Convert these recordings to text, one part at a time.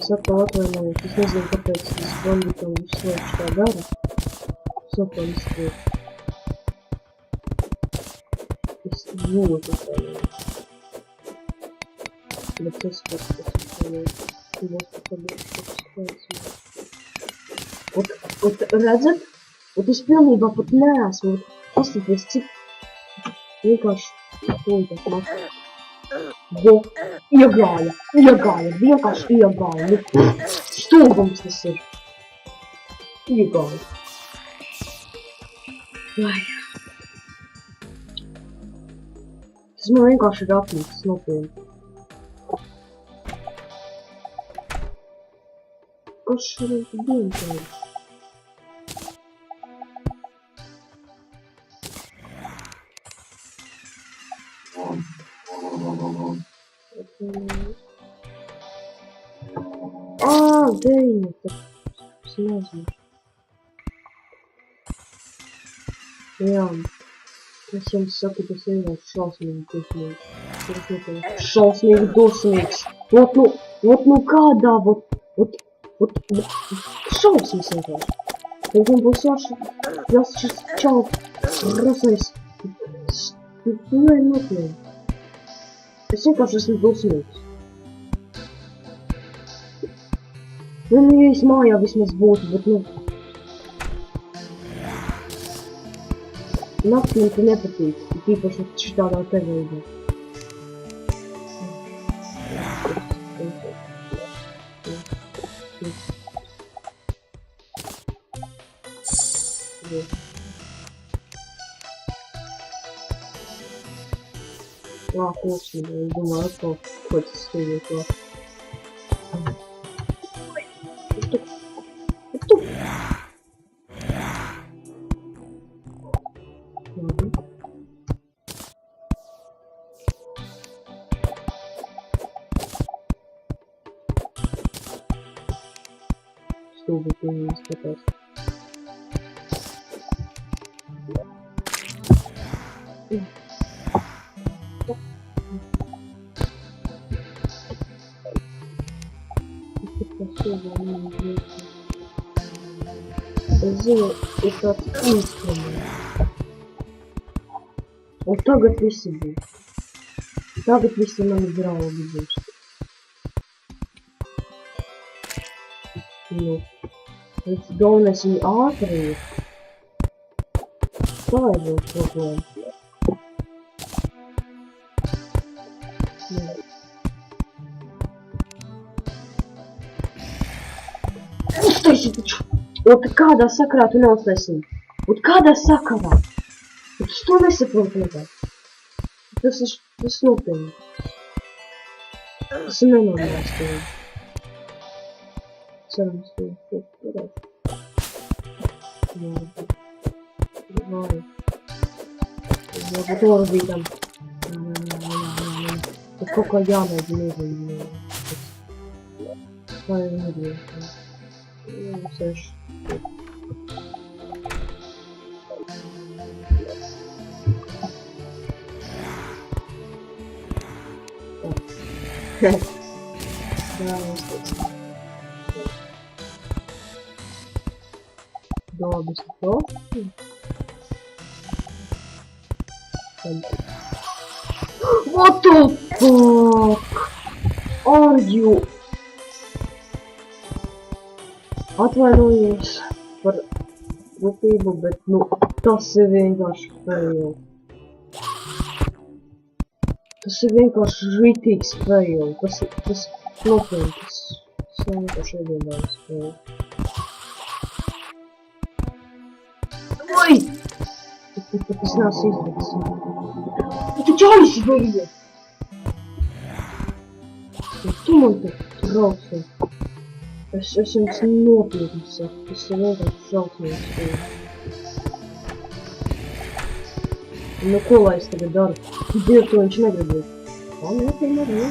Es atkal atvainojos, es nezinu, kāpēc es bandītam visu laiku tā dara. Es atkal izskriet. Es ļoti atvainojos. Bet es pats atvainojos. Redzat? Es pilnībā pat neesmu. Paskaties, cik vienkārši tūlīt mat. Iegāja, vienkārši iegāja. Stulbums tas ir. Iegāja. Vai. Tas man vienkārši ir atnīgs, nopietni. Kas šeit dienkārši? Deja, tas nezinu. Jā, es jums saku, tas vienkārši šausmīgi dusmīgs. Šausmīgi dusmīgs. Vot nu kādā, šausmas vienkārši. Viņam būs jāšķirs čau, rasais. Nē, nopietni. Es vienkārši esmu dusmīgs. Nu, ja es mājā vismaz būtu, bet nu... Nakts man te nepatīk, tīpaši šitādā te veidā. Koksni, es domāju, atkal, ko tas skriet vēl. Stūbi pieņems skatās. Es zinu, ir tāds instruments. Un tagad visi būs. Tagad visi mani draugi būs. Nu, galvenais viņi ātri ir. Tā ir vēl problēma. Uztaisi taču! Un kādā sakarā tu neuztaisi? Un kādā sakarā? Un tu to nesaproti nekad. Tas nopietni. Tas ir nenormāls tevi. Cerams, tu varētu. Vai. Varbūt orbītam. Tad kaut kā jāmēģina izdarīt. Vai negriezt. Seši. Добре, что? What the fuck are you? Atvainojos par rūpību, bet, nu, tas ir vienkārši fail. Tas ir vienkārši ritīgs fail. Tas nopietni, tas vienkārši iedomājas fail. Oi! Tas nāc izdarīts. Tu čaļisi darīji! Tu man te traucē. Es jums nopietni saku, tas ir vienkārši šausmīgs fail. Nu, ko lai es tagad daru? Dievu, to viņš negribēja. Nē, negribēja.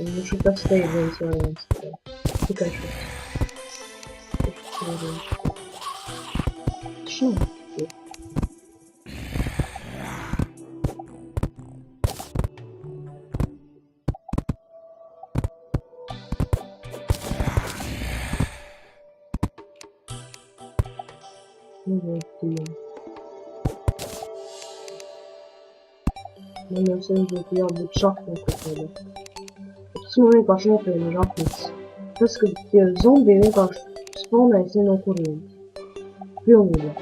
Nu, šitas te ir viens variants. Tikai šis. Что? Ну вот ты. Меня все идет, я буду шахнуть какой-то. Смотри, пошел ты на жахнуться. Tas, ka tie zombi vienkārši spawnēs no kurienes. Pilnībā.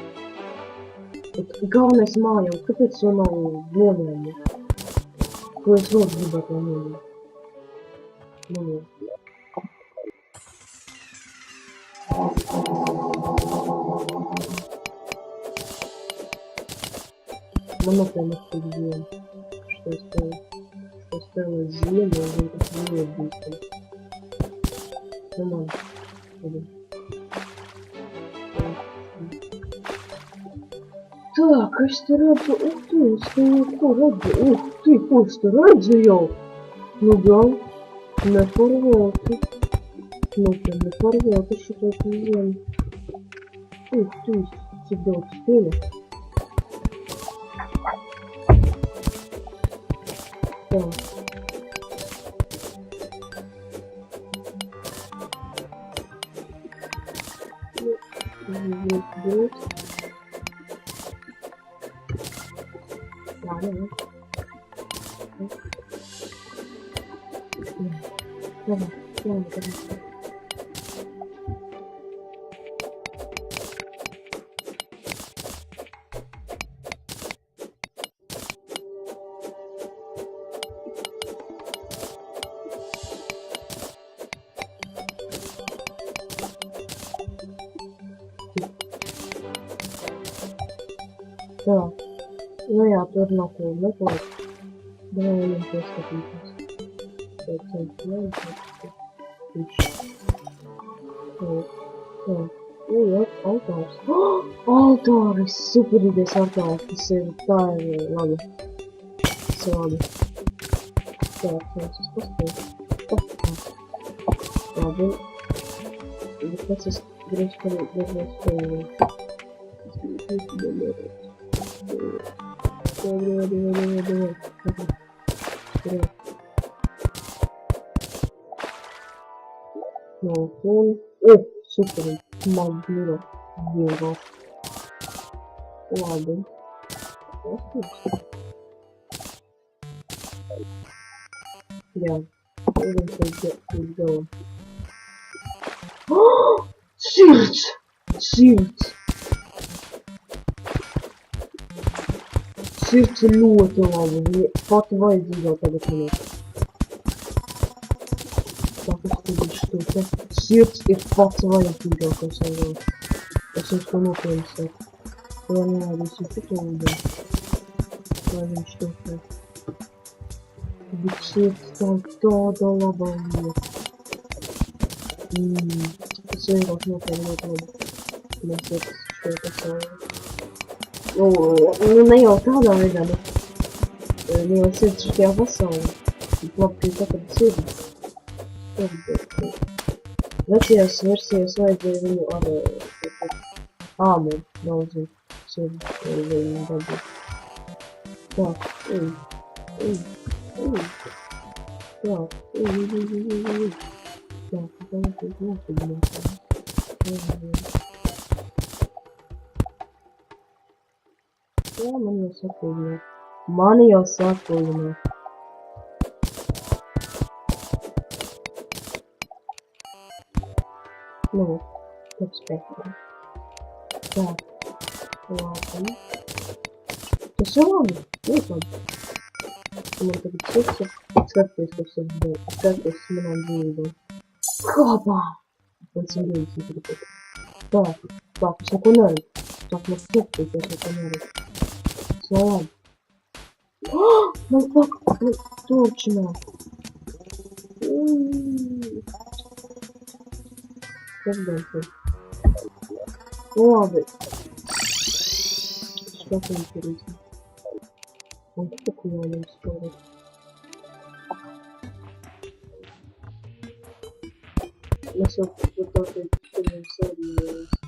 Bet galvenais mājā, kāpēc to nav nomēni? Ko es ļoti gribētu nomēni? Nomēni. Man nopietni tik ziema. Što spēlē ziemu, un vienkārši ļoti bīstami. Nu man. Так, es te redzu, es te ko redzu, ko es te redzu jau? Nu gan, neparvoti. Nu te neparvoti šito ziemu. Cik daudz spēlē. Tā. Будет. Ладно. Ладно. Так, ну я тоже на комнату. Вот. Давай я им просто вот, алтарс. Алтарс! Супер идея алтарс. Да, ладно. Все, ладно. Так, сейчас поставим. Ладно. Вот сейчас грешка. Давай. Ну, о, супер, мобила, дерево. Ладно. Да, идем. Сердце ļoti labi, pat vajadzīgā tagad minēt. Tā, kas tur ir šķūta. Sirds ir pats vajadzīgākais, es jums to nopietni saku. Lai neādīsim citu ūdeni. Lai viņš šķūtē. Bet sirds tā tāda laba lieta. Tas vienkārši nopietni ļoti labi. Man sirds šķūtē savu. Nu, ne jau tādā veidā, bet ne jau sirds šajā pasaulē. Labi, ka tāpēc sirds. Vecajās versijās vajadzēja viņu ar āmeri daudzīt sirds, lai viņu dabīt. Tā, Tā, Jā, mani jau sāk pūlināt. Nu, tad spēkā. Tā, labi. Tas jau labi, ļoti labi. Man tagad sirds ir, skaties, kas ir dod, skaties manām dzīvībām. Kāpā! Man 120 gribēt. Tā, es neko neredzu. Так, man sirds, es neko neredzu. Labi. Man pak, turčinā. Kas gan tur? Labi. Skatīju tur īsti. Man tik jāņem skoro. Mēs jau par to teicu, ka viņam sēdījās.